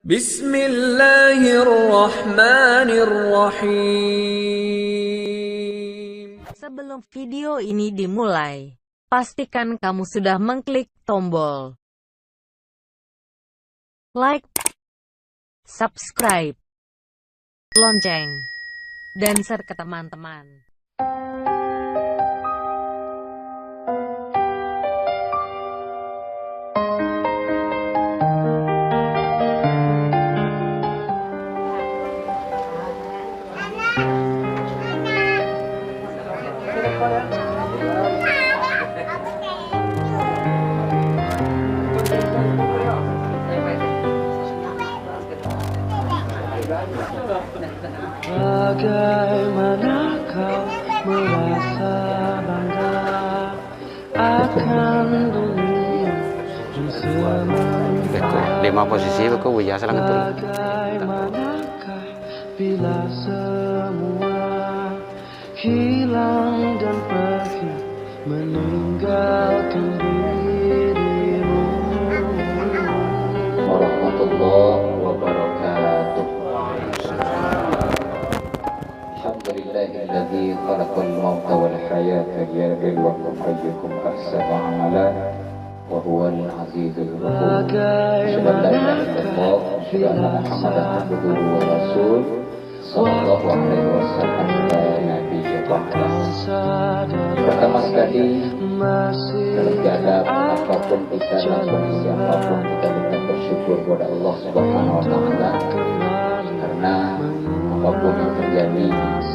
Bismillahirrahmanirrahim. Sebelum video ini dimulai, pastikan kamu sudah mengklik tombol like, subscribe, lonceng, dan share ke teman-teman. Bagaimana kau merasa bangga akan dunia yang sementara? 5 posisi aku biasa lah ngetul. Bagaimanakah bila semua hilang dan pergi meninggalkan dirimu? Warahmatullahi wabarakatuh. Alhamdulillahilladzi khalaqal mauta wal hayata liyabluwakum ayyukum ahsanu amalan wa huwal azizul ghafur. Subhanallah, Muhammadan abduhu wa rasul sallallahu alaihi wasallam la nabiyya ba'da. Pertama sekali, dalam keadaan apapun kita dan kondisi apapun kita tetap bersyukur kepada Allah Subhanahu wa taala, karena apapun yang terjadi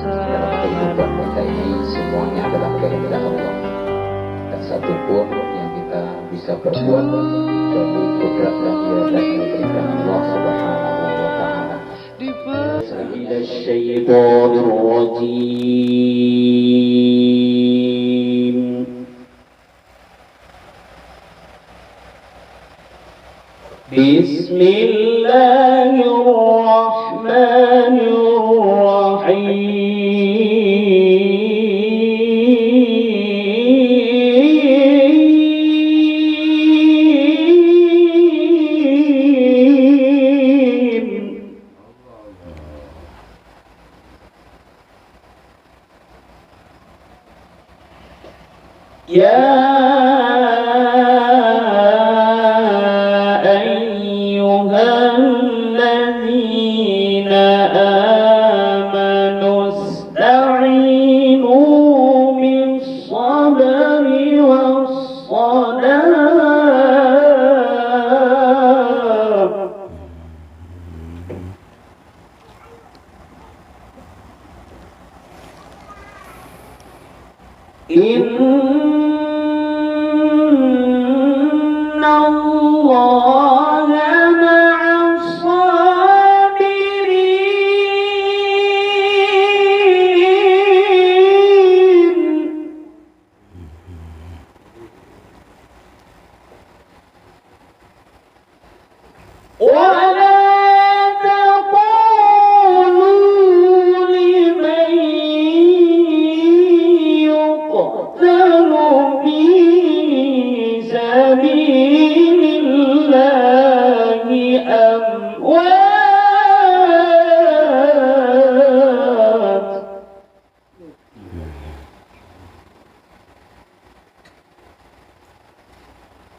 dalam kehidupan kita ini semuanya adalah kehendak Allah, dan satupun yang kita bisa berbuat kecuali kudrat dan iradah yang diberikan Allah Subhanahu wa taala. Minasyaitonir rajim.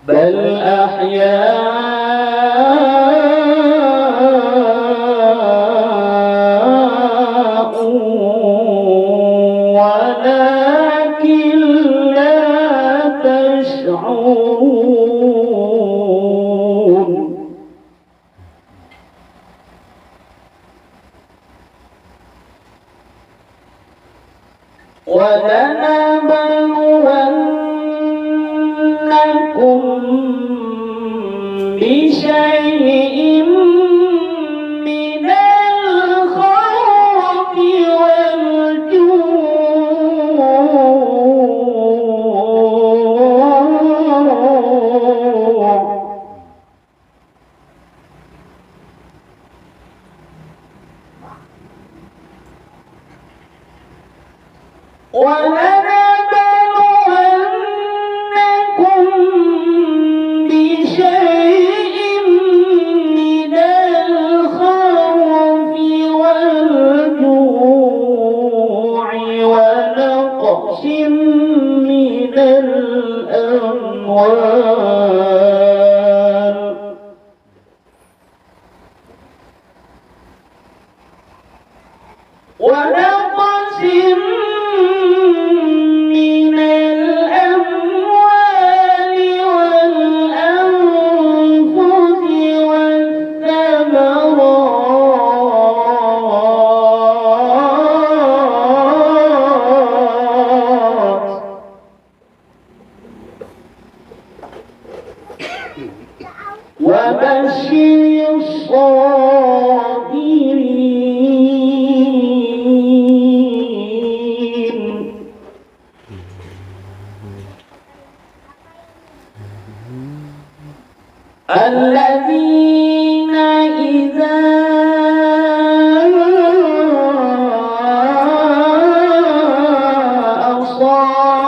بل أحياء ولكن لا تشعرون. ولنبلونكم بشيء من الخوف والجوع ولنبلونكم بشيء من ونقص من الأموال والأنفس والثمرات وبشر الصابرين الذين إذا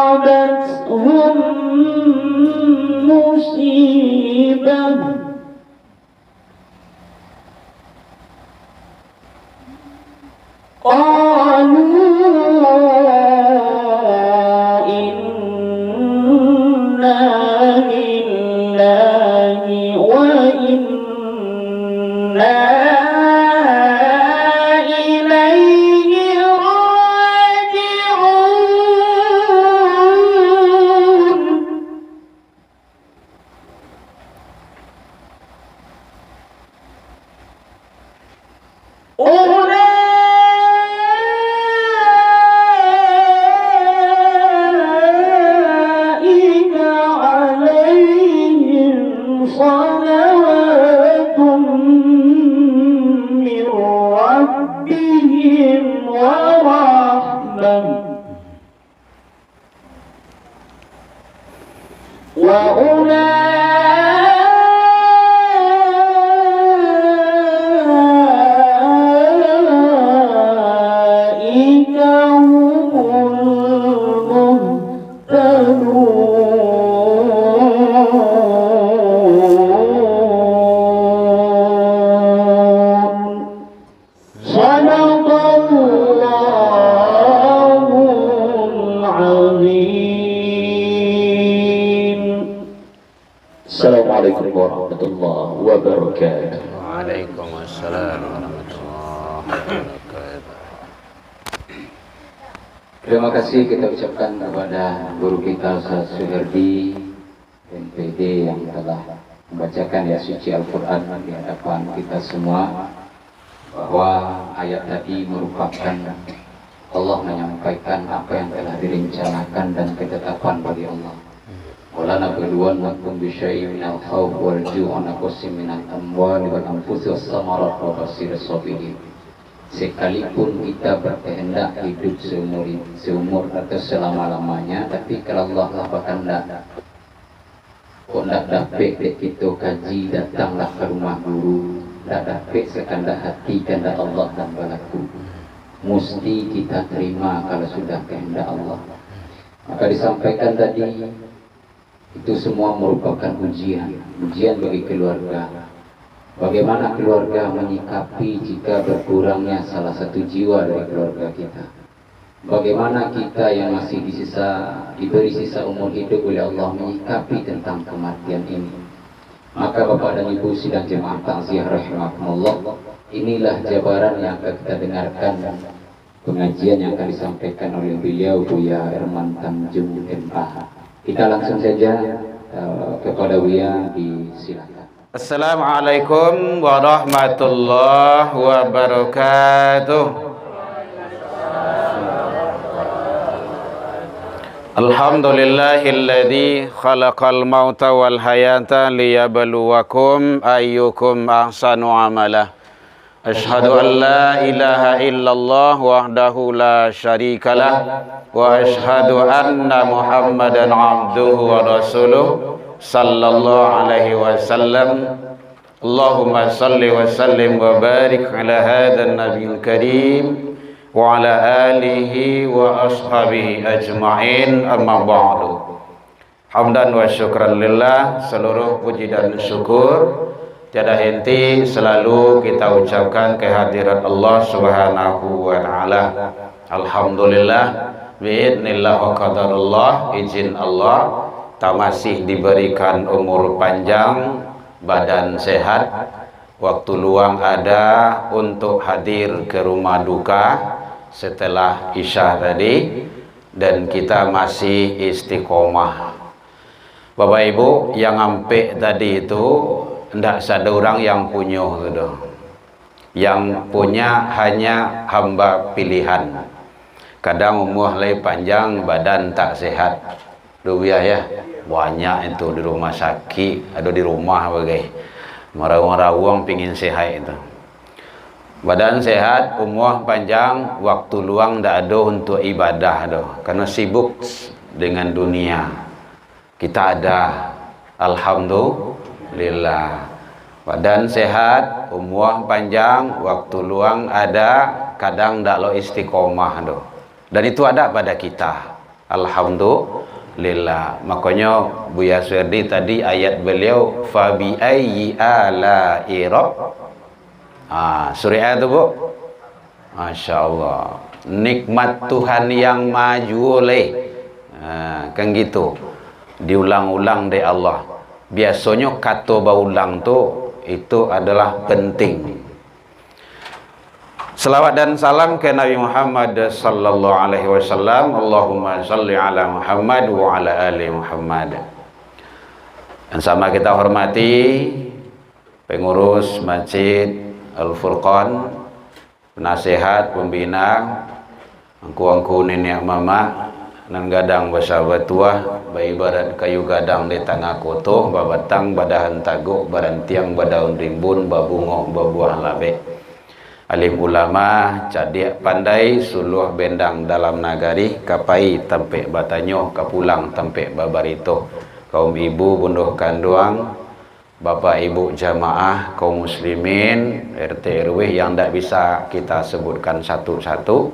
أصابتهم مصيبة قالوا إنا لله وإنا إليه راجعون أولئك عليهم صلوات من ربهم ورحمة وأولئك هم المهتدون صدق الله العظيم. السلام عليكم ورحمة الله وبركاته. Waalaikumsalam warahmatullahi wabarakatuh. Terima kasih kita ucapkan kepada guru kita Ustaz Suherdi MPD yang telah membacakan ayat suci Al-Quran di hadapan kita semua, bahwa ayat tadi merupakan Allah menyampaikan apa yang telah direncanakan dan ketetapan bagi Allah. Wala nabluwannakum bisyai'in minal khawfi wal ju'i wa naqsin minal amwali wal anfusi was samarati wa basyirus sabirin. Sekalipun kita berkehendak hidup seumur atau selama-lamanya, tapi kalau Allah lapangkan kok nak dapat kita kaji, datanglah ke rumah guru, tak dapat sekandak hati kehendak Allah dan berlaku. Mesti kita terima kalau sudah kehendak Allah. Maka disampaikan tadi, itu semua merupakan ujian bagi keluarga. Bagaimana keluarga menyikapi jika berkurangnya salah satu jiwa dari keluarga kita? Bagaimana kita yang masih diberi sisa umur hidup oleh Allah menyikapi tentang kematian ini? Maka Bapak dan Ibu sidang jemaah takziah rahimakumullah, inilah jabaran yang akan kita dengarkan, pengajian yang akan disampaikan oleh beliau Buya Herman Tanjung MPH. Kita langsung saja kepada Buya, disilakan. Assalamualaikum warahmatullahi wabarakatuh. Alhamdulillahilladzi khalaqal mauta wal hayata liyabluwakum ayyukum ahsanu amala. Ashhadu an la ilaha illallah wahdahu la syarikalah wa ashhadu anna Muhammadan abduhu wa rasuluh sallallahu alaihi wasallam. Allahumma salli wa sallim wa barik ala hadzal nabiyil karim wa ala alihi wa ashabihi ajma'in, amma ba'du. Hamdan wa syukran lillah, seluruh puji dan syukur tiada henti selalu kita ucapkan kehadirat Allah Subhanahu wa taala. Alhamdulillah, biidznillah wa qadarullah, izin Allah, tak masih diberikan umur panjang, badan sehat, waktu luang ada untuk hadir ke rumah duka setelah Isya tadi, dan kita masih istiqomah. Bapak Ibu yang ampe tadi itu tidak ada orang yang punya gitu. Yang punya hanya hamba pilihan. Kadang umur lebih panjang, badan tak sehat. Duh ya, banyak itu di rumah sakit, ada di rumah bagai merawang-rawang pingin sehat itu. Badan sehat, umur panjang, waktu luang tak ada untuk ibadah doh, karena sibuk dengan dunia. Kita ada, alhamdulillah. Badan sehat, umur panjang, waktu luang ada, kadang tak lo istiqomah doh. Dan itu ada pada kita, alhamdulillah. Makanya Buya Swerdi tadi ayat beliau, fabi ayyi ala'i surah itu Bu, Masya Allah, nikmat Tuhan yang maju oleh kan gitu, diulang-ulang dari Allah. Biasanya kata berulang tuh itu adalah penting. Selawat dan salam ke Nabi Muhammad sallallahu alaihi wasallam. Allahumma salli ala Muhammad wa ala ali Muhammad. Dan sama kita hormati pengurus Masjid Al-Furqan, penasihat, pembina, angku-angku nenek mama, dan gadang bersahabat tua, beribarat kayu gadang di tengah kotoh, babatang, badahan taguk, barantiang, badaun rimbun, babungo, babuah labe. Alim ulama, cadik pandai, suluh bendang dalam nagari, kapai tempe batanyo, kapulang tempe babarito. Kaum ibu, bunduh kanduang, Bapak Ibu jamaah kaum muslimin RT RW yang tidak bisa kita sebutkan satu-satu,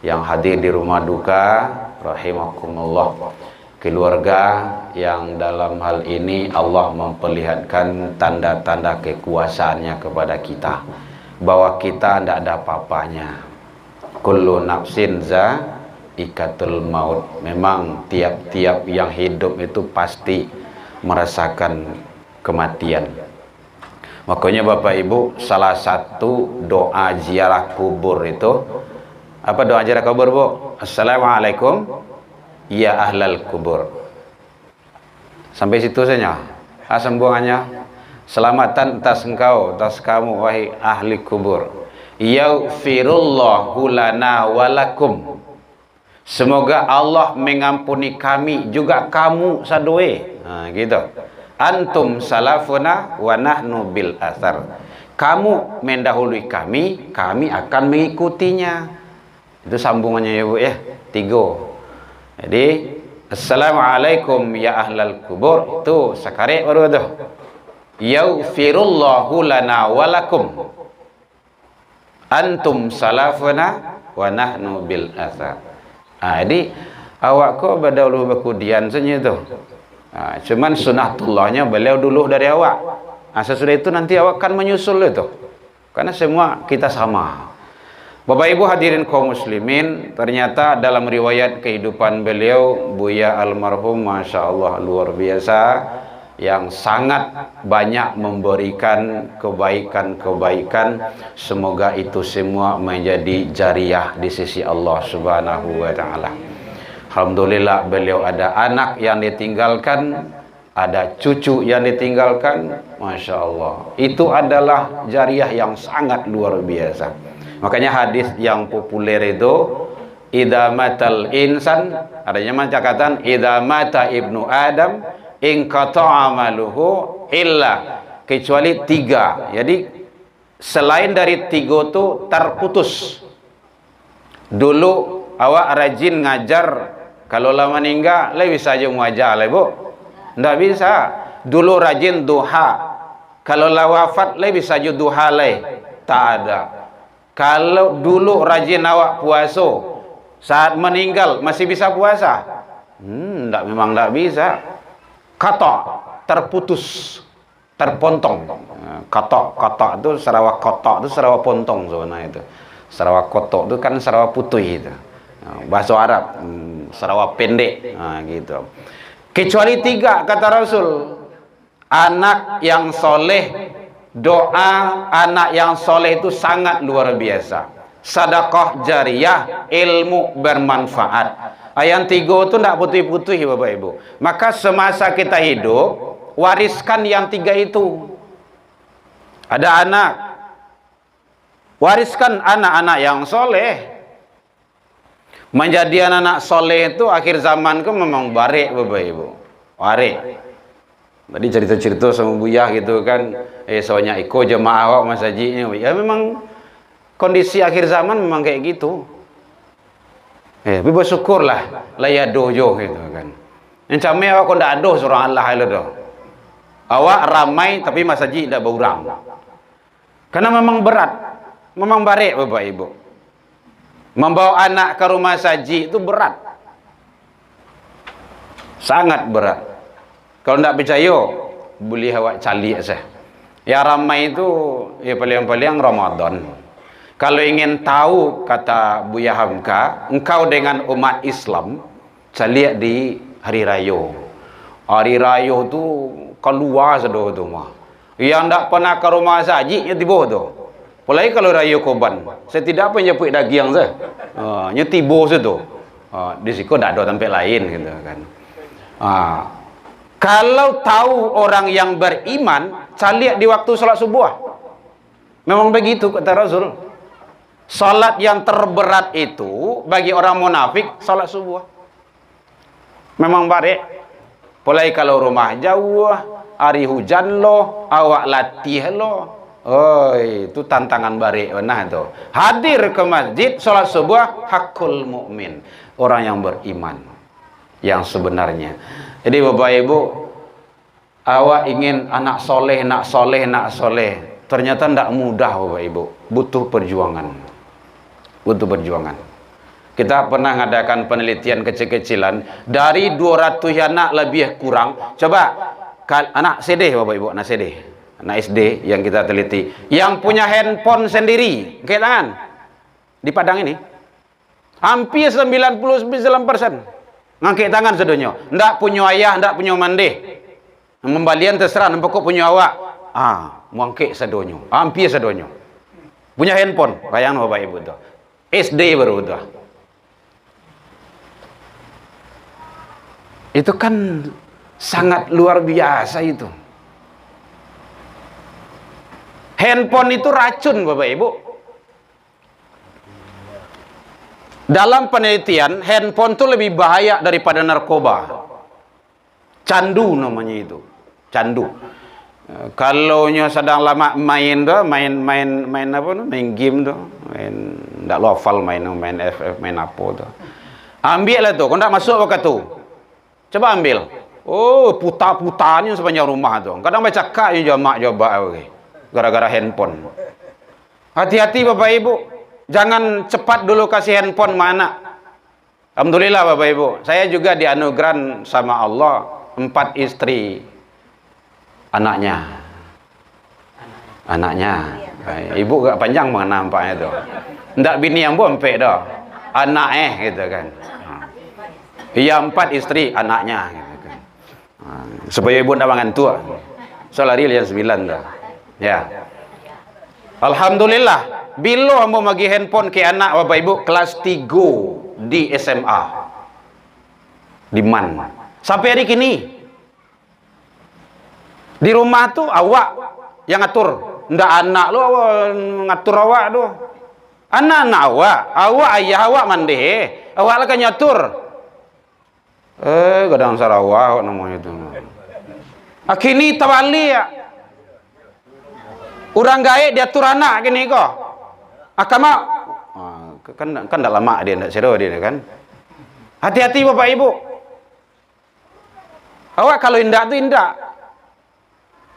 yang hadir di rumah duka, rahimakumullah. Keluarga yang dalam hal ini Allah memperlihatkan tanda-tanda kekuasaannya kepada kita, bahwa kita tidak ada apa-apanya. Kullu nafsin za'iqatul maut. Memang tiap-tiap yang hidup itu pasti merasakan kematian. Makanya Bapak Ibu, salah satu doa ziarah kubur itu apa? Doa ziarah kubur Bu? Assalamualaikum ya ahlal kubur. Sampai situ saja. Sambungannya, selamatan atas engkau, atas kamu wahai ahli kubur. Yaghfirullahu lana walakum. Semoga Allah mengampuni kami juga kamu sadue. Gitu. Antum salafuna wa nahnu bil athar. Kamu mendahului kami, kami akan mengikutinya. Itu sambungannya ya Bu ya. 3. Jadi assalamualaikum ya ahlal kubur, itu sakarek baru tu. Yaghfirullahu lana walakum. Antum salafuna wa nahnu bil athar. Jadi awak kau berdahulu berkudian saja tu. Cuman sunatullahnya beliau dulu dari awak. Sesudah itu nanti awak akan menyusul itu. Karena semua kita sama. Bapak Ibu hadirin kaum muslimin, ternyata dalam riwayat kehidupan beliau, Buya almarhum, Masya Allah luar biasa, yang sangat banyak memberikan kebaikan-kebaikan. Semoga itu semua menjadi jariah di sisi Allah Subhanahu wa Ta'ala. Alhamdulillah beliau ada anak yang ditinggalkan, ada cucu yang ditinggalkan. Masya Allah, itu adalah jariah yang sangat luar biasa. Makanya hadis yang populer itu, idza matal insan, adanya macam idza mata ibnu Adam inqata'a amaluhu illa, kecuali 3. Jadi selain dari 3 itu terputus. Dulu awak rajin ngajar, kalau lama meninggal, lebih saja muajar lah Bu. Tidak bisa. Dulu rajin duha, kalau lah wafat, lebih saja duha lah. Tak ada. Kalau dulu rajin awak puasa, saat meninggal masih bisa puasa? Memang tidak bisa. Kata, terputus, terpontong. Kata itu Sarawak kotok itu Sarawak pontong sebenarnya itu. Sarawak kotok itu kan Sarawak putih itu. Bahasa Arab. Sarawak pendek, gitu. Kecuali 3 kata Rasul. Anak yang soleh, doa anak yang soleh itu sangat luar biasa. sedekah jariyah, ilmu bermanfaat. Yang tiga itu tidak putih-putih Bapak Ibu. Maka semasa kita hidup, wariskan yang tiga itu. Ada anak, wariskan anak-anak yang soleh. Menjadi anak soleh itu akhir zaman itu memang barik Bapak Ibu. Warik. Tadi cerita-cerita sama Buyah gitu kan, soalnya ikut jemaah awak Mas Haji. Ya memang kondisi akhir zaman memang kayak gitu. Tapi bersyukurlah lah ya dojo gitu kan. Yang camai awak kau ndak adoh surang Allah itu dah. Awak ramai tapi Mas Haji ndak berurang. Karena memang berat, memang barik Bapak Ibu. Membawa anak ke rumah Haji itu berat. Sangat berat. Kalau ndak percaya, boleh awak cari saja. Ya ramai itu ya paling-paling Ramadan. Kalau ingin tahu, kata Buya Hamka, engkau dengan umat Islam, saya lihat di Hari Raya. Hari Raya tu keluar sedoh tu mah. Yang tak pernah ke rumah Haji, nya tiba tu. Apalagi kalau Raya Korban, saya tidak apa nyepuk daging saya. Nya tiba situ. Di situ tak ada tempat lain gitu kan. Kalau tahu orang yang beriman, saya lihat di waktu salat subuh. Memang begitu kata Rasul. Salat yang terberat itu bagi orang munafik salat subuh. Memang barik. Apalagi kalau rumah jauh, hari hujan lo, awak latih lo. Itu tantangan barik benar itu. Hadir ke masjid salat subuh hakul mukmin, orang yang beriman yang sebenarnya. Jadi Bapak Ibu, awak ingin anak soleh, nak soleh, nak soleh. Ternyata tidak mudah Bapak Ibu. Butuh perjuangan. Butuh perjuangan. Kita pernah mengadakan penelitian kecil-kecilan. Dari 200 anak lebih kurang. Coba, anak CD Bapak Ibu, anak CD. Anak SD yang kita teliti. Yang punya handphone sendiri. Angkat tangan. Di Padang ini. Hampir 99%. Ngangkat tangan sedunia. Ndak punya ayah, ndak punya mandeh. Membalian terserah, nampak punya awak. Mangkik sedunia. Hampir sedunia. Punya handphone. Bayang Bapak Ibu tu. SD baru tu. Itu kan sangat luar biasa itu. Handphone itu racun Bapak Ibu. Dalam penelitian, handphone itu lebih bahaya daripada narkoba. Candu namanya itu. Candu. Kalau nya sedang lama main tu, main apa tu? Main game tu. Main ndak lofal main FF main apa tu. Ambil lah tu, kau ndak masuk apa tu. Coba ambil. Putar-putarnya sepanjang rumah tu. Kadang baca kak je jamak jawab gara-gara handphone. Hati-hati Bapak Ibu. Jangan cepat dulu kasih handphone sama anak. Alhamdulillah Bapak Ibu. Saya juga dianugerah sama Allah 4 istri anaknya. Ibu gak panjang mana nampaknya tu. Ndak bini yang bumpek dah. Anak gitu kan. Ia 4 istri anaknya gitu kan. Supaya ibu ndak mengantuk. Solari lihat 9 dah. Ya. Alhamdulillah. Bila hamba bagi handphone ke anak Bapak Ibu kelas 3 di SMA. Di Man. Sampai hari kini. Di rumah tu awak yang ngatur. Ndak anak lu ngatur awak tu. Anak-anak awak ayah awak mandeh. Awak lah kan nyatur. Kadang Sarawak namanya itu. Kini tawali ya. Orang gaib diatur anak kini kok. Akama kan dah lama dia ndak sedo dia kan. Hati-hati Bapak Ibu. Awak kalau indak tu indak.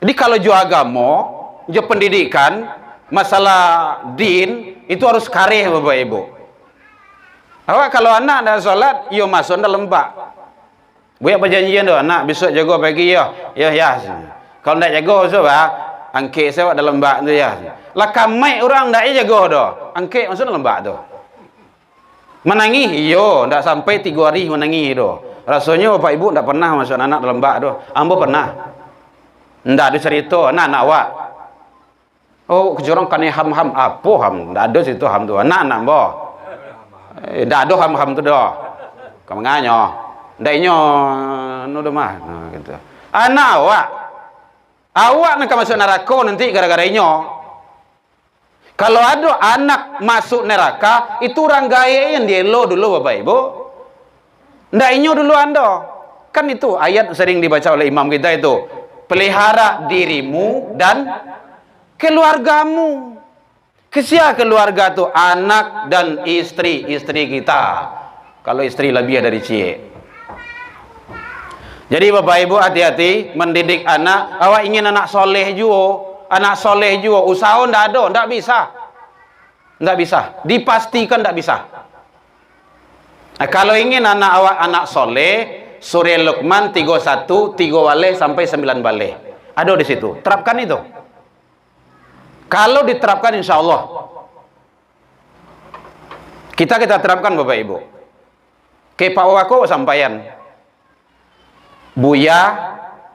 Jadi kalau jual agama, jual pendidikan, masalah din itu harus kareh Bapak Ibu. Awak kalau anak dah solat, yo masuk dalam lembak. Buat perjanjian tu anak besok jaga pagi ya. Kalau ndak jaga coba angkit saya dalam lembak tu ya. Lah kamai orang ndak jaga dah. Angkit masuk dalam lembak tu. Menangis iyo ndak sampai 3 hari menangis tu. Rasanya Bapak Ibu ndak pernah masuk anak dalam lembak tu. Ambo pernah. Ndak ada cerita anak-anak awak. Oh, kejorong kan ham-ham apa ham? Ndak ada situ ham tu. Anak boh. Ndak ada ham-ham tu dah. Kamu nganyo. Ndak inyo nu mah gitu. Anak awak nak masuk neraka nanti gara-gara inyo. Kalau ada anak masuk neraka, itu orang gaya yang dielo dulu Bapak Ibu. Ndak inyo dulu anda. Kan itu ayat sering dibaca oleh imam kita itu. Pelihara dirimu dan keluargamu. Kesia keluarga tu anak dan istri kita. Kalau istri lebih dari cie. Jadi Bapak Ibu hati-hati mendidik anak. Awak ingin anak soleh juga. Anak soleh juga, usaha ndak ada, ndak bisa. Ndak bisa, dipastikan ndak bisa. Nah, kalau ingin anak awak anak soleh, Surah Luqman 31, 3 balik sampai 9 balik. Ada di situ. Terapkan itu. Kalau diterapkan insya Allah. Kita terapkan Bapak Ibu. Ke Pak Wako sampaian. Buya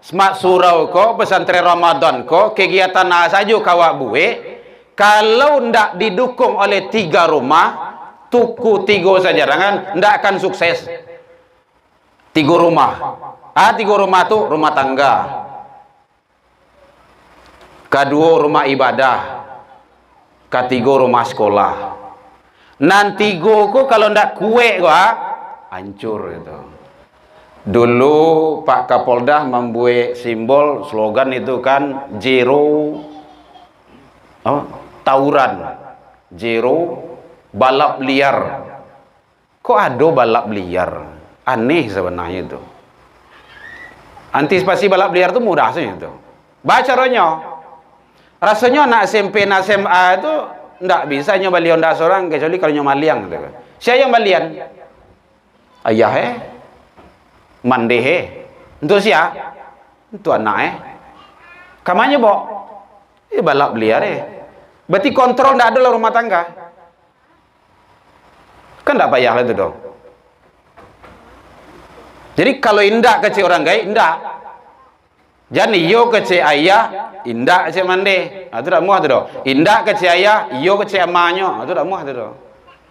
Semak surau ko, pesantren Ramadan ko, kegiatan saja kawak buwe. Kalau ndak didukung oleh 3 rumah, tuku 3 saja, ndak akan sukses. 3 rumah. 3 rumah tu rumah tangga. Kedua rumah ibadah. Ketiga rumah sekolah. Nanti ko kalau ndak kue ko, hancur itu. Dulu Pak Kapolda membuat simbol slogan itu kan zero tawuran, zero balap liar. Kok ada balap liar? Aneh sebenarnya itu. Antisipasi balap liar itu mudah sih itu. Baca ronya. Rasanya anak SMP, anak SMA itu ndak bisa nyoba lion dak seorang kecuali kalau nyoba liang gitu. Siapa yang balian? Ayah mandehe untuk siapa? Untuk anak kamanya bok balap liar berarti kontrol tidak ada dalam rumah tangga kan tidak payah lah itu dong. Jadi kalau indah kecil orang gaya indah jadi iyo kecil ayah indah kecil mande itu tak muah tu dong. Indah kecil ayah iyo kecil amanya itu tak muah tu dong.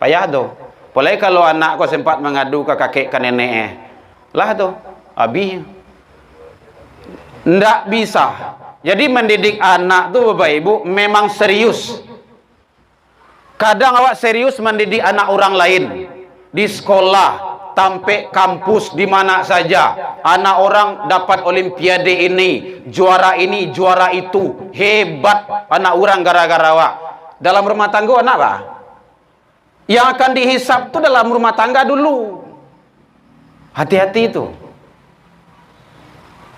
Payah tu. Apalagi kalau anak kau sempat mengadu ke kakek ke nenek lah tu habis ndak bisa. Jadi mendidik anak tu Bapak Ibu memang serius. Kadang awak serius mendidik anak orang lain di sekolah sampai kampus di mana saja. Anak orang dapat olimpiade ini, juara itu, hebat anak orang gara-gara awak. Dalam rumah tangga anak apa? Yang akan dihisap tu dalam rumah tangga dulu. Hati-hati itu.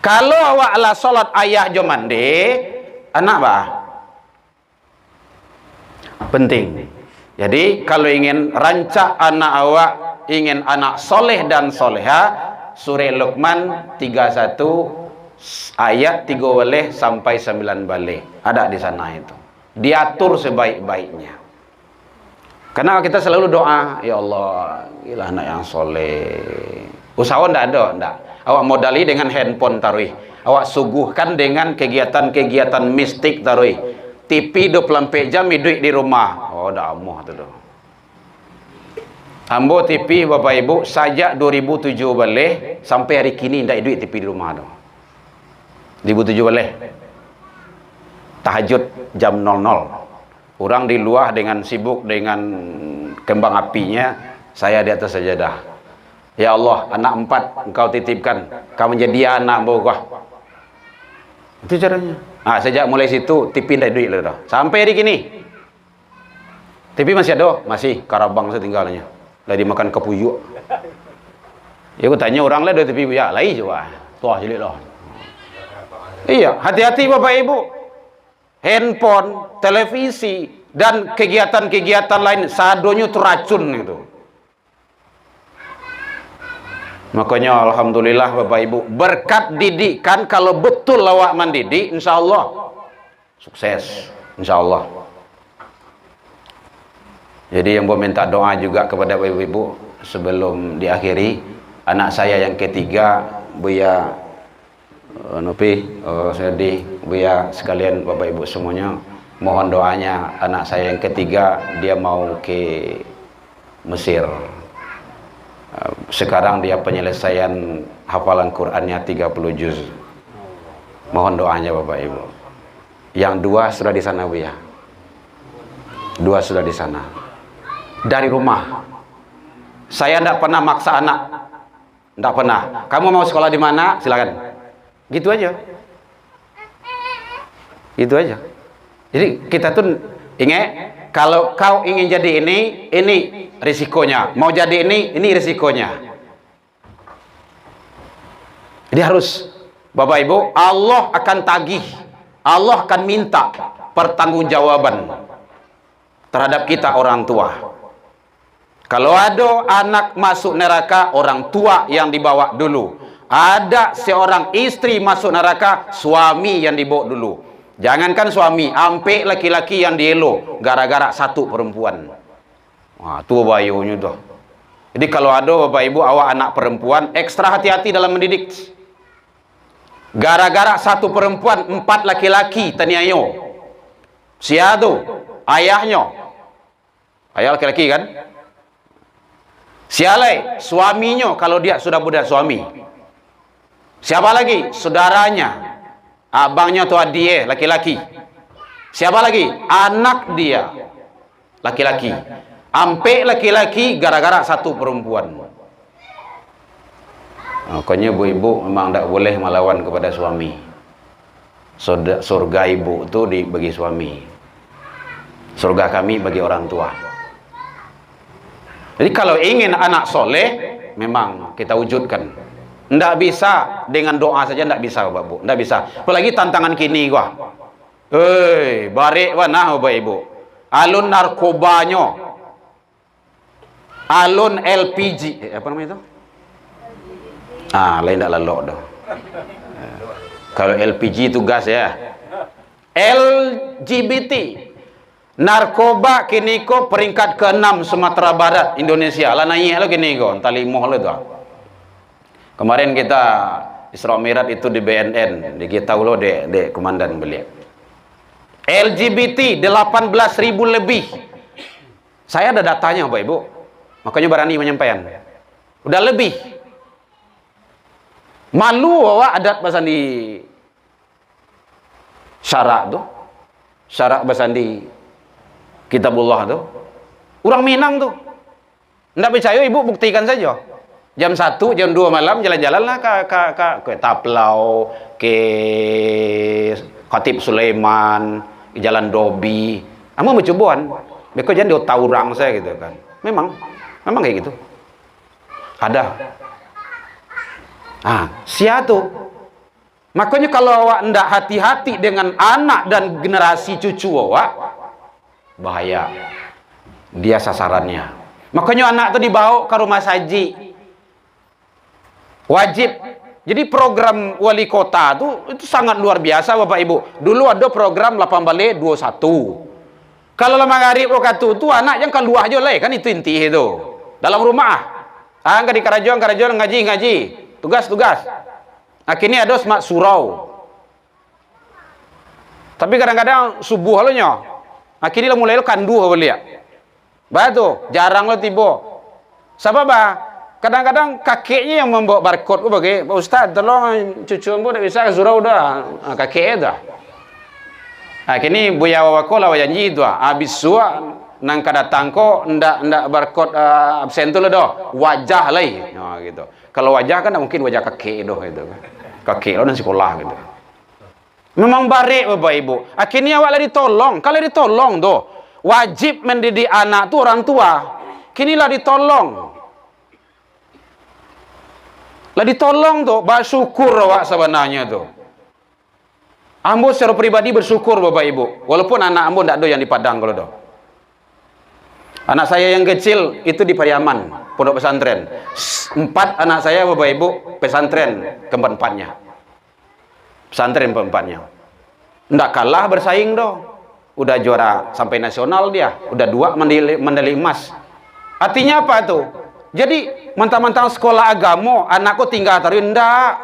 Kalau awak ala solat ayah jo mandi, anak bah penting. Jadi kalau ingin rancak anak awak, ingin anak soleh dan soleha, Surah Luqman 31 ayat 3 balik sampai 9 balik. Ada di sana itu. Diatur sebaik-baiknya. Karena kita selalu doa, ya Allah, ilah anak yang soleh. Usahawan ndak ada, ndak. Awak modali dengan handphone taruh. Awak suguhkan dengan kegiatan-kegiatan mistik taruh. TV 24 jam duit di rumah. Oh, dah amuh tu dah. Ambo TV Bapak Ibu sajak 2007 balik sampai hari kini ndak duit TV di rumah dah. 2007 balik. Tahajud jam 00. Orang di luar dengan sibuk dengan kembang apinya, saya di atas sajadah. Ya Allah, anak 4 engkau titipkan, kau menjadi anak bogah. Itu caranya. Sejak mulai situ TV ndak duit dah. Sampai hari kini. TV masih ada, masih Karabang setinggalnya. Dah dimakan kepuyuk. Ya aku tanya orang lah ada TV ya, lain juga. Tuah jelik lah. Iya, hati-hati Bapak Ibu. Handphone, televisi dan kegiatan-kegiatan lain sadonya teracun itu. Makanya alhamdulillah Bapak Ibu, berkat didikan kalau betul awak mendidik, insya Allah sukses, insya Allah. Jadi yang mau minta doa juga kepada Bapak Ibu sebelum diakhiri, anak saya yang ketiga, Buya Nopi, Buya sekalian Bapak Ibu semuanya, Mohon doanya anak saya yang ketiga, dia mau ke Mesir. Sekarang dia penyelesaian hafalan Qur'annya 30 juz. Mohon doanya Bapak Ibu. Yang dua sudah di sana, Bu ya. Dua sudah di sana. Dari rumah. Saya tidak pernah maksa anak. Tidak pernah. Kamu mau sekolah di mana? Silakan. Gitu aja. Gitu aja. Jadi kita tuh ingat, kalau kau ingin jadi ini risikonya. Mau jadi ini risikonya. Jadi harus, Bapak Ibu, Allah akan tagih. Allah akan minta pertanggungjawaban terhadap kita orang tua. Kalau ada anak masuk neraka, orang tua yang dibawa dulu. Ada seorang istri masuk neraka, suami yang dibawa dulu. Jangankan suami, ampe laki-laki yang dielo gara-gara satu perempuan. Wah, itu bayunya tuh. Jadi kalau ada Bapak Ibu awak anak perempuan, ekstra hati-hati dalam mendidik. Gara-gara satu perempuan, 4 laki-laki taniayo. Sia tu ayahnya. Ayah laki-laki kan? Sialai suaminya kalau dia sudah budak suami. Siapa lagi? Saudaranya. Abangnya atau adik laki-laki. Siapa lagi? Anak dia laki-laki. Ampe laki-laki gara-gara satu perempuan. Makanya ibu-ibu memang tidak boleh melawan kepada suami. Surga ibu itu bagi suami. Surga kami bagi orang tua. Jadi kalau ingin anak soleh, memang kita wujudkan. Tidak bisa dengan doa saja, tidak bisa Bapak Ibu, tidak bisa. Apalagi tantangan kini gua. Barik mana Bapak Ibu? Alun narkobanya, alun LPG, apa namanya itu? Lain tak lalok dah. Kalau LPG itu gas ya. LGBT, narkoba kini ko peringkat ke-6 Sumatera Barat Indonesia. Lah naik lo kini ko, tali moh lo tu. Kemarin kita Isra Mi'raj itu di BNN, di kita ulo de komandan beliau. LGBT 18.000 lebih. Saya ada datanya Bapak Ibu. Makanya berani menyampaikan. Udah lebih. Malu bahwa adat basandi syarak tu. Syarak basandi Kitabullah tu. Orang Minang tu. Tidak percaya Ibu buktikan saja. Jam 1, jam 2 malam jalan-jalan lah ke Taplau, ke Khatib Sulaiman, ke Jalan Dobi. Amu mencobuan. Mereka jangan dia tahu orang saya gitu kan. Memang kayak gitu. Ada. Sia tu. Makanya kalau awak ndak hati-hati dengan anak dan generasi cucu awak, bahaya. Dia sasarannya. Makanya anak tu dibawa ke rumah saji. Wajib. Jadi program wali kota itu sangat luar biasa Bapak Ibu. Dulu ada program 18 21. Kalau lama garib waktu itu anak yang keluar aja lah kan itu inti itu. Dalam rumah. Enggak di karajon ngaji. Tugas. Akhirnya ada semak surau. Tapi kadang-kadang subuh lo nyo. Akhirnya lo mulai lo kandu beliau. Batu, jarang lo tiba. Sebab kadang-kadang kakeknya yang membawa barcode ko bagi Pak Ustaz tolong cucu ambo tak bisa ke surau dah. Kakeknya dah. Kini buya wawako lah janji tu. Habis suak nang datang ko ndak barcode absen tu lah dah. Wajah lai. Gitu. Kalau wajah kan mungkin wajah kakek doh gitu kan. Kakek lo nang sekolah gitu. Memang barik Bapak Ibu. Akhirnya awak lah ditolong. Kalau ditolong tuh wajib mendidik anak tu orang tua. Kini lah ditolong. Lah ditolong tuh, bersyukur awak sebenarnya tuh. Ambo secara pribadi bersyukur Bapak Ibu. Walaupun anak ambo tidak ada yang di Padang kalau dah. Anak saya yang kecil itu di Pariaman, pondok pesantren. 4 anak saya Bapak Ibu pesantren keempat-empatnya. Pesantren keempat-empatnya. Ndak kalah bersaing doh. Udah juara sampai nasional dia. Udah 2 medali emas. Artinya apa tuh? Jadi mentang-mentang sekolah agama anakku tinggal tadi ndak.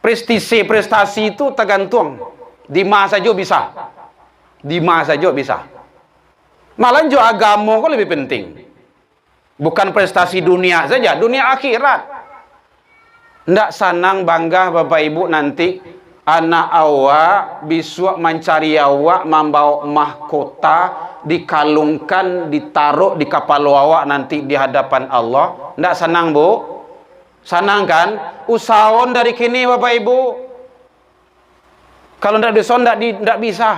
Prestasi itu tergantung Di mana saja bisa. Di mana saja bisa. Malah jo agama kok lebih penting. Bukan prestasi dunia saja, dunia akhirat. Ndak sanang bangga Bapak Ibu nanti anak awak besok mencari awak membawa mahkota dikalungkan ditaruh di kapal awak nanti di hadapan Allah. Ndak senang Bu? Senang kan? Usahawan dari kini Bapak Ibu. Kalau ndak bisa ndak bisa.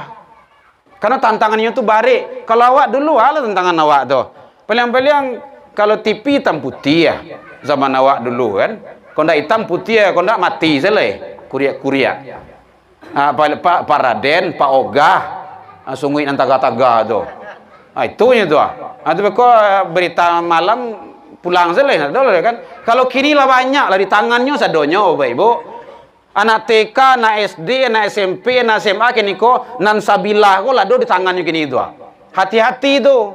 Karena tantangannya itu barik. Kalau awak dulu ala tantangan awak tuh. Paling-paling kalau TV hitam putih ya zaman awak dulu kan. Kalau ndak hitam putih ya, kalau ndak mati selesai. Kuriak-kuriak. Pak Raden, Pak Ogah, sungguhin taga-taga tuh. Itunya tuh. Tapi kok berita malam pulang selesai kan. Kalau kini lah banyak lah di tangannya sadonyo Bapak Ibu. Anak TK, anak SD, anak SMP, anak SMA kini kok nan sabilah kok lah di tangannya kini itu. Hati-hati itu.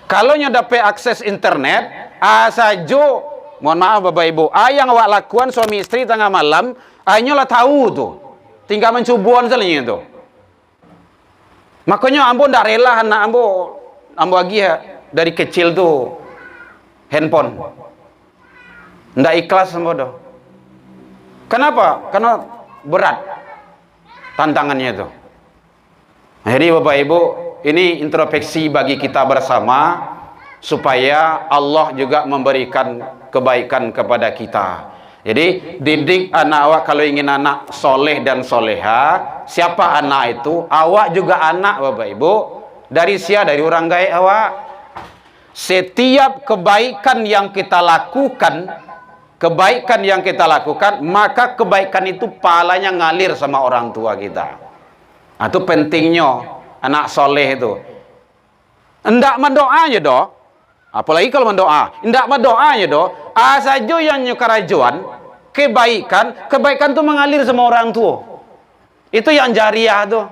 Kalau nyo dapat akses internet, sajo mohon maaf Bapak Ibu, yang awak lakukan suami istri tengah malam, nyo lah tahu tuh. Tinggal mencubuan selanya itu. Makanya ambo ndak rela anak ambo lagi ya dari kecil tuh handphone. Ndak ikhlas ambo doh. Kenapa? Karena berat tantangannya itu. Jadi Bapak Ibu, ini introspeksi bagi kita bersama supaya Allah juga memberikan kebaikan kepada kita. Jadi didik anak awak kalau ingin anak soleh dan soleha. Siapa anak itu? Awak juga anak Bapak Ibu. Dari dari orang gaib awak. Setiap kebaikan yang kita lakukan, maka kebaikan itu pahalanya ngalir sama orang tua kita. Itu pentingnya anak soleh itu. Hendak mendoa aja doh. Apalagi kalau mendoa. Hendak mendoa aja doh. Saja yang nyukarajuan kebaikan itu mengalir sama orang tua. Itu yang jariah tuh.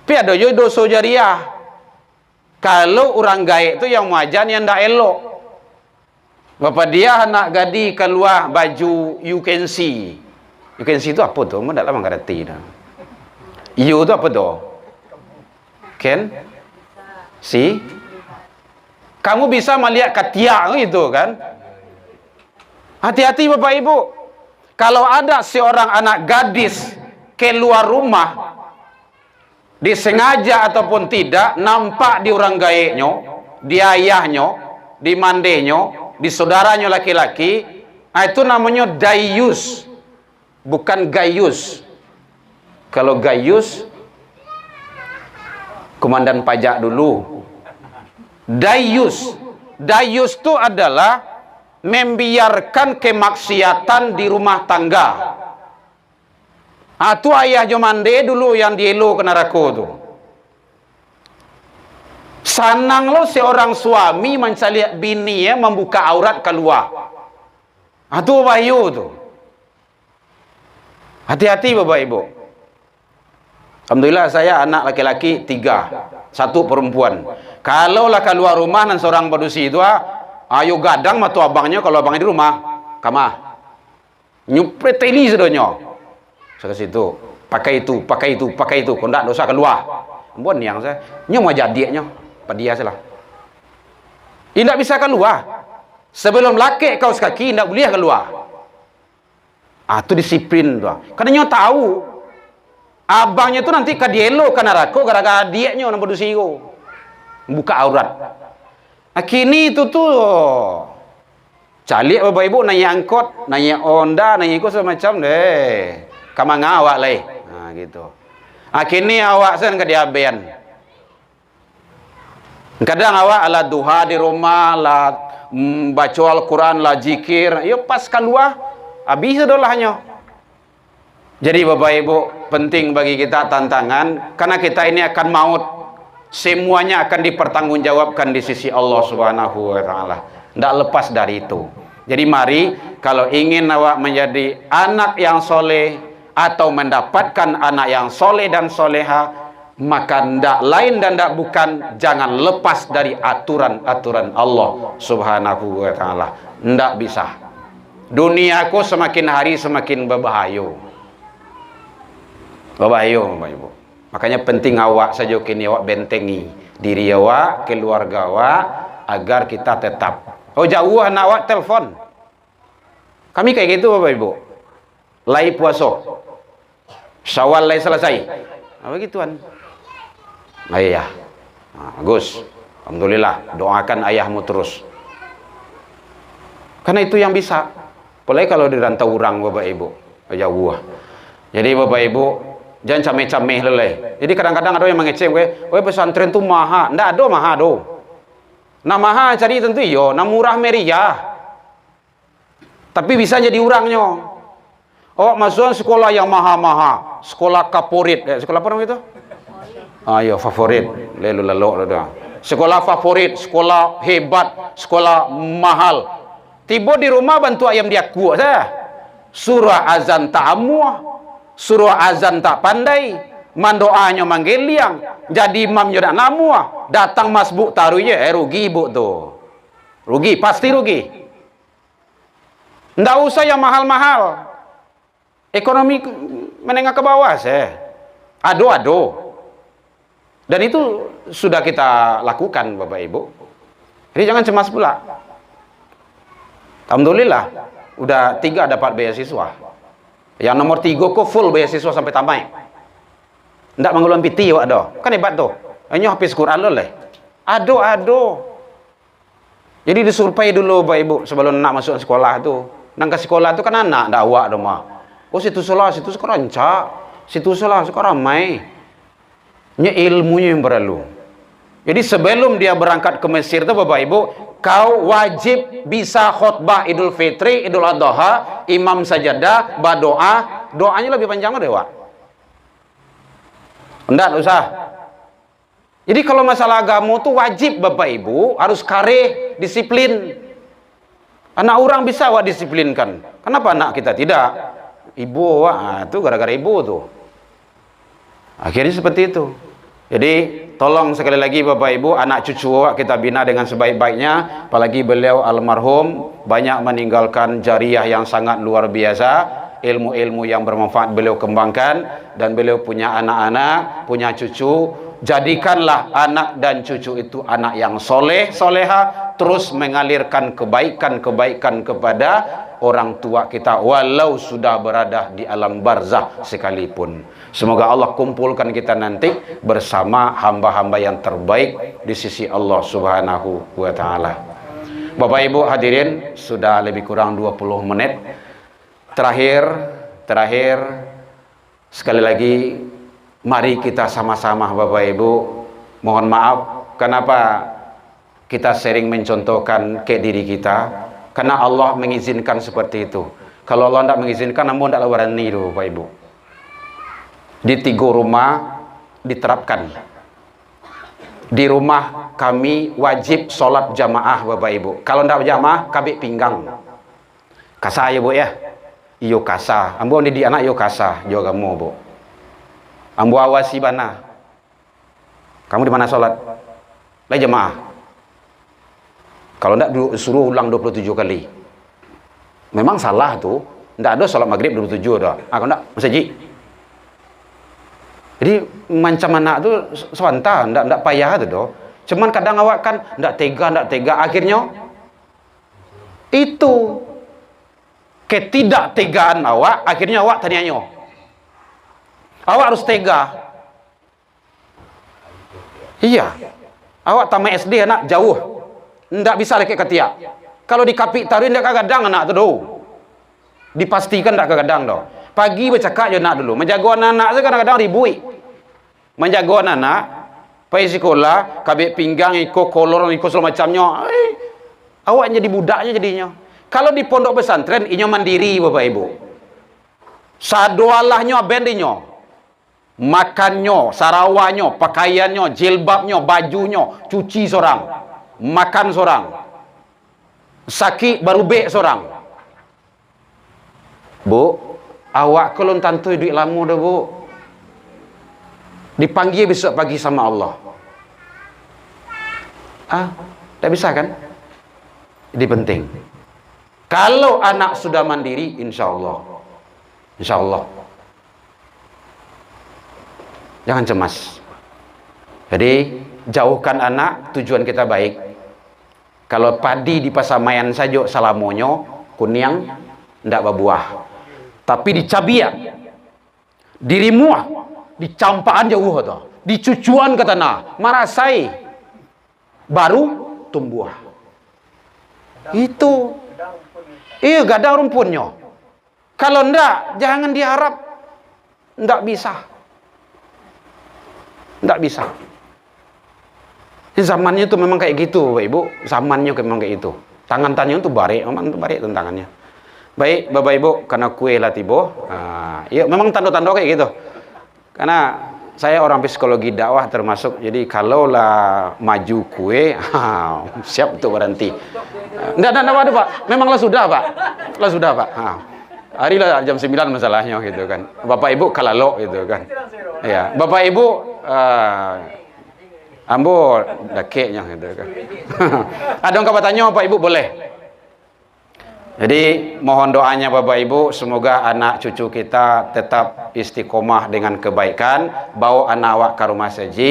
Tapi ada juga dosa jariah. Kalau orang gaib itu yang muajan yang ndak elok. Bapak dia anak gadi keluar baju you can see. You can see itu apa tuh? Mau tak lama ngerti dah. You itu apa tuh? Can see? Kamu bisa melihat ketiak gitu kan? Hati-hati Bapak Ibu. Kalau ada seorang anak gadis keluar rumah disengaja ataupun tidak nampak di orang gaibnya, di ayahnya, di mandehnya, di saudaranya laki-laki, itu namanya dayus, bukan gayus. Kalau gayus komandan pajak dulu. Dayus itu adalah membiarkan kemaksiatan di rumah tangga. Itu ayah Jomande dulu yang dielo ke neraka tu. Sanang lo seorang suami mencari bini membuka aurat keluar. Itu wahyu tu. Hati-hati Bapak Ibu. Alhamdulillah saya anak laki-laki 3, 1 perempuan. Kalau lah keluar rumah dan seorang padusi itu, ayo gadang matu abangnya kalau abangnya di rumah, kamah. Nyupreteli sedonyo. Saya ke situ, pakai itu. Kau ndak dosa keluar. Ampun yang saya, mau jadinya, dia salah. Tidak bisa keluar. Sebelum laki kau sekaki, tidak boleh keluar. Itu disiplin tu. Karena nyo tahu, abangnya tu nanti kadielo ke neraka gara-gara dia nyo nampak dusigo. Buka aurat. Kini itu tu calik Bapak Ibu naik angkot, naik Honda, naik ikut semacam deh. Kamang awak leh. Gitu. Kini awak sen ke diabean. Kadang awak ala duha di rumah, lah baca Al-Quran, lah zikir. Yo pas keluar, habis dolahnya. Jadi Bapak Ibu, penting bagi kita tantangan, karena kita ini akan maut. Semuanya akan dipertanggungjawabkan di sisi Allah Subhanahu wa taala. Tidak lepas dari itu. Jadi mari kalau ingin awak menjadi anak yang soleh atau mendapatkan anak yang soleh dan soleha, maka tidak lain dan tidak bukan, jangan lepas dari aturan-aturan Allah Subhanahu wa taala. Tidak bisa. Duniaku semakin hari semakin berbahaya. Bapak Ibu. Makanya penting awak saja kini awak bentengi diri awak, keluarga awak agar kita tetap. Oh jauh anak awak telepon. Kami kayak gitu Bapak Ibu. Lai puasa. Syawal lai selesai. Apa gituan? Ayah. Bagus. Alhamdulillah, doakan ayahmu terus. Karena itu yang bisa. Apalagi kalau di rantau orang Bapak Ibu. Jauh. Jadi Bapak Ibu jangan cameh-cameh leleh. Jadi kadang-kadang ada yang mengecek gue, pesantren tu mahal. Ndak ada mahal do. Nah mahal cari tentu yo, nah murah meriah. Tapi bisa jadi orangnya. Oh masuk sekolah yang mahal-mahal, sekolah favorit. Sekolah apa namanya itu? Ayo favorit. Lalu dah. Sekolah favorit, sekolah hebat, sekolah mahal. Tiba di rumah bantu ayam dia kuat saya. Surah azan tak amuah. Suruh azan tak pandai, mandoanya manggil liang, jadi imam juga namuah, datang masbuk taruhnya, rugi ibu tuh, rugi, pasti rugi. Nggak usah yang mahal-mahal, ekonomi menengah ke bawah saya, ado, dan itu sudah kita lakukan Bapak Ibu. Jadi jangan cemas pula. Alhamdulillah, udah 3 dapat beasiswa. Yang nomor 3 kok full beasiswa sampai tamat. Ndak mengulang piti wak do. Kan hebat tuh. Hanya habis Quran lo leh. Ado. Jadi disurvei dulu Bapak Ibu sebelum nak masuk sekolah tu. Nang ke sekolah tu kan anak ndak awak do mah. Oh situ sekolah rancak. Situ sekolah ramai. Nya ilmunya yang berlalu. Jadi sebelum dia berangkat ke Mesir tu Bapak Ibu, kau wajib bisa khutbah Idul Fitri, Idul Adha, imam sajadah, berdoa. Doanya lebih panjang deh, Wak. Enggak usah. Jadi kalau masalah agama itu wajib Bapak Ibu harus kareh, disiplin. Anak orang bisa Wak disiplinkan. Kenapa anak kita tidak? Ibu Wak, itu gara-gara ibu tuh. Akhirnya seperti itu. Jadi tolong sekali lagi Bapak Ibu, anak cucu kita bina dengan sebaik-baiknya. Apalagi beliau almarhum banyak meninggalkan jariah yang sangat luar biasa. Ilmu-ilmu yang bermanfaat beliau kembangkan. Dan beliau punya anak-anak, punya cucu. Jadikanlah anak dan cucu itu anak yang soleh, soleha. Terus mengalirkan kebaikan-kebaikan kepada orang tua kita. Walau sudah berada di alam barzah sekalipun. Semoga Allah kumpulkan kita nanti bersama hamba-hamba yang terbaik di sisi Allah Subhanahu wa Ta'ala. Bapak Ibu hadirin, sudah lebih kurang 20 menit. Terakhir sekali lagi mari kita sama-sama Bapak Ibu, mohon maaf kenapa kita sering mencontohkan ke diri kita, karena Allah mengizinkan seperti itu. Kalau Allah tidak mengizinkan, namun tidak berani itu Bapak Ibu. Di 3 rumah diterapkan. Di rumah kami wajib sholat jamaah Bapak Ibu. Kalau tidak jamaah, kabik pinggang. Kasa ya Bu ya. Iyo kasa. Ambo di anak iyo kasa. Jo kamu Bu. Ambo awasi bana. Kamu di mana sholat? Lai jamaah. Kalau tidak suruh ulang 27 kali. Memang salah tuh. Tidak ada sholat maghrib 27 dah. Kalau tidak masjid. Jadi macam anak tu swanta, ndak payah tu doh. Cuman kadang awak kan ndak tega. Akhirnya itu ketidaktegaan awak, akhirnya awak tanya. Awak harus tega. Iya. Awak tamat SD anak jauh. Ndak bisa lagi ketiak. Kalau di kapik taruh ndak kadang anak tu doh. Dipastikan ndak kadang doh. Pagi bercakap je nak dulu. Menjaga anak-anak tu kadang-kadang ribui. Menjaga anak-anak, pergi sekolah, kabik pinggang, ikut kolor, ikut segala macamnya. Awak jadi budaknya jadinya. Kalau di pondok pesantren, inya mandiri Bapak Ibu. Sadualahnya, bendinya. Makannya, sarawanya, pakaiannya, jilbabnya, bajunya, cuci seorang. Makan seorang. Sakit baru bek seorang. Bu, awak kalau tantu duit lama dah Bu. Dipanggil besok pagi sama Allah. Tak bisa kan? Ini penting. Kalau anak sudah mandiri, insya Allah. Jangan cemas. Jadi jauhkan anak, tujuan kita baik. Kalau padi di pasamayan saja salamonyo, kuniang, ndak berbuah. Tapi dicabiak, dirimuah, dicampaan jauh tu, dicucuan ke tanah, marasai, baru tumbuh. Itu, iya gadang rumpunnya. Kalau ndak, jangan diharap, ndak bisa. Ndak bisa. Zamannya itu memang kayak gitu, Bapak Ibu. Zamannya memang kayak itu. Tangan-tangannya itu barik, memang itu barik tangannya. Baik, Bapak Ibu, karena kue lah tibo. Ya memang tanda-tanda kayak gitu. Karena saya orang psikologi dakwah termasuk. Jadi kalau lah maju kue, siap untuk berhenti. Enggak ada Pak. Memanglah sudah Pak. Lah sudah Pak. Hari lah jam 9 masalahnya gitu kan. Bapak Ibu kalalok gitu kan. Ya, Bapak Ibu ambo dakeknya gitu kan. Ada yang tanya Bapak Ibu boleh. Jadi mohon doanya Bapak Ibu, semoga anak cucu kita tetap istiqomah dengan kebaikan, bawa anak awak ke rumah saji.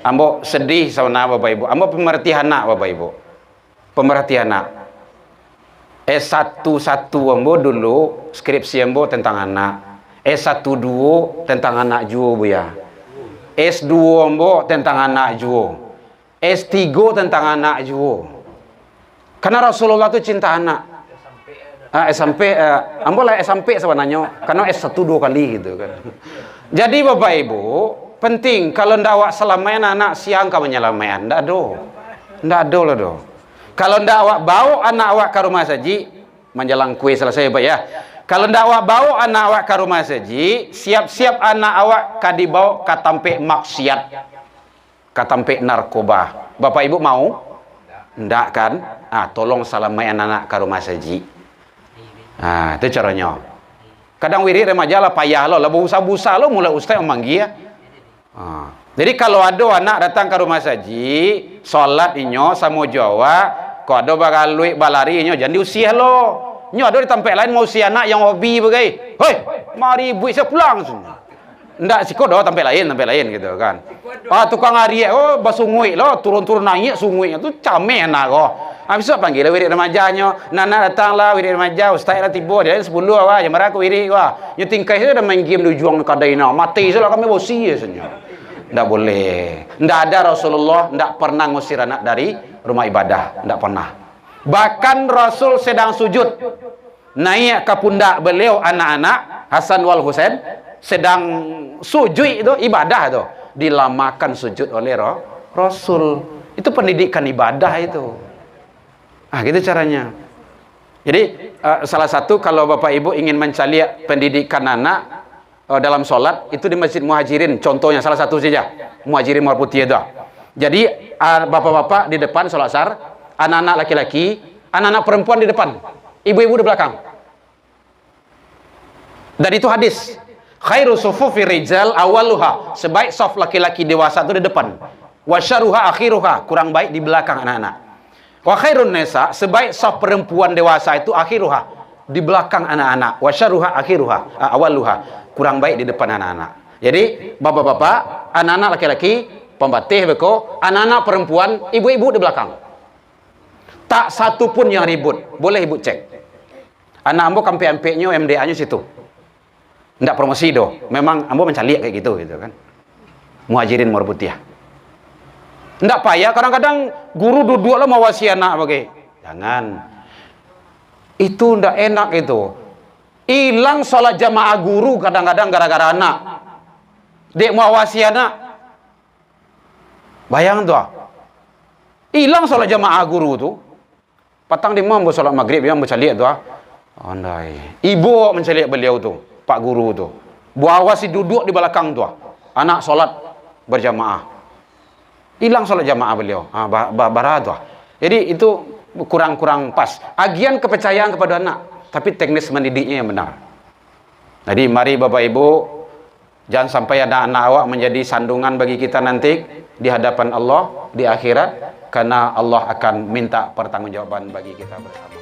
Ambo sedih sama Bapak Ibu. Ambo pemerhati anak Bapak Ibu. Pemerhati anak. S1 ambo dulu skripsi ambo tentang anak. S1-2 tentang anak juo Bu ya. S2 ambo tentang anak juo. S3 tentang anak juo. Karena Rasulullah itu cinta anak. SMP ambo lah SMP sebenarnya karena S1 2 kali gitu kan. Jadi Bapak Ibu, penting kalau ndak awak selamaian anak siang kamu nyelamaian, ndak ada lah do. Kalau ndak awak bawa anak awak ke rumah saji, menjelang kue selesai Pak ya. Kalau ndak awak bawa anak awak ke rumah saji, siap-siap anak awak ka dibawa ka tampe maksiat, ka tampe narkoba. Bapak Ibu mau? Ndak kan? Tolong salamaian anak ke rumah saji. Itu caranya. Kadang wirid remaja lah payah lo, lah busa-busa lo mulai ustaz memanggil ya. Jadi kalau ada anak datang ke rumah saji, solat inyo sama Jawa, kok ada bagalui balari inyo jangan diusia lo. Inyo ada di tempat lain mau usia anak yang hobi bagai. Hoi, mari ibu saya pulang semua. Ndak siko do tempat lain gitu kan. Tukang hari basungui lo turun-turun naik sungui itu cameh anak ko. Habis itu panggil wirid remajanya, nana datanglah wirid remaja, ustaz lah tiba dia 10 awak jam berapa wirid wah. Nya tingkai saya dah main game dujuang kadaina, mati salah kami bosi sebenarnya. Ndak boleh. Ndak ada Rasulullah ndak pernah ngusir anak dari rumah ibadah, ndak pernah. Bahkan Rasul sedang sujud naik ke pundak beliau anak-anak Hasan wal Husain sedang sujud itu ibadah itu dilamakan sujud oleh Rasul. Itu pendidikan ibadah itu. Gitu caranya. Jadi salah satu kalau Bapak Ibu ingin mencari pendidikan anak dalam sholat itu di Masjid Muhajirin. Contohnya salah satu saja Muhajirin Mawar Putih itu. Jadi bapak-bapak di depan sholat asar, anak-anak laki-laki, anak-anak perempuan di depan, ibu-ibu di belakang. Dan itu hadis. Khairu sufufi rijal awaluha. Sebaik saf laki-laki dewasa itu di depan. Wa syarruha akhiruha. Kurang baik di belakang anak-anak. Wa khairun nisa, sebaik saf perempuan dewasa itu akhiruha, di belakang anak-anak. Wa syarruha akhiruha, awaluha, kurang baik di depan anak-anak. Jadi bapak-bapak, anak-anak laki-laki pembatih beko, anak-anak perempuan, ibu-ibu di belakang. Tak satu pun yang ribut. Boleh ibu cek. Anak ambo kampe-ampeknya MDA-nya situ. Ndak promosi do. Memang ambo mencari kayak gitu kan. Muhajirin Mawar Putih. Ndak payah, kadang-kadang guru duduk lah mau wasi anak bagai. Jangan. Itu ndak enak itu. Hilang sholat jamaah guru kadang-kadang gara-gara anak. Dek mau wasi anak. Bayang tuh. Hilang sholat jamaah guru tuh. Patang di mau sholat maghrib yang mencari tuh. Andai. Ibu mencari beliau tuh, Pak Guru tuh. Bawa si duduk di belakang tuh. Anak sholat berjamaah. Hilang sholat jamaah beliau. Barat tuh. Jadi itu kurang pas. Agian kepercayaan kepada anak, tapi teknis mendidiknya yang benar. Jadi mari Bapak Ibu, jangan sampai ada anak awak menjadi sandungan bagi kita nanti di hadapan Allah di akhirat, karena Allah akan minta pertanggungjawaban bagi kita bersama.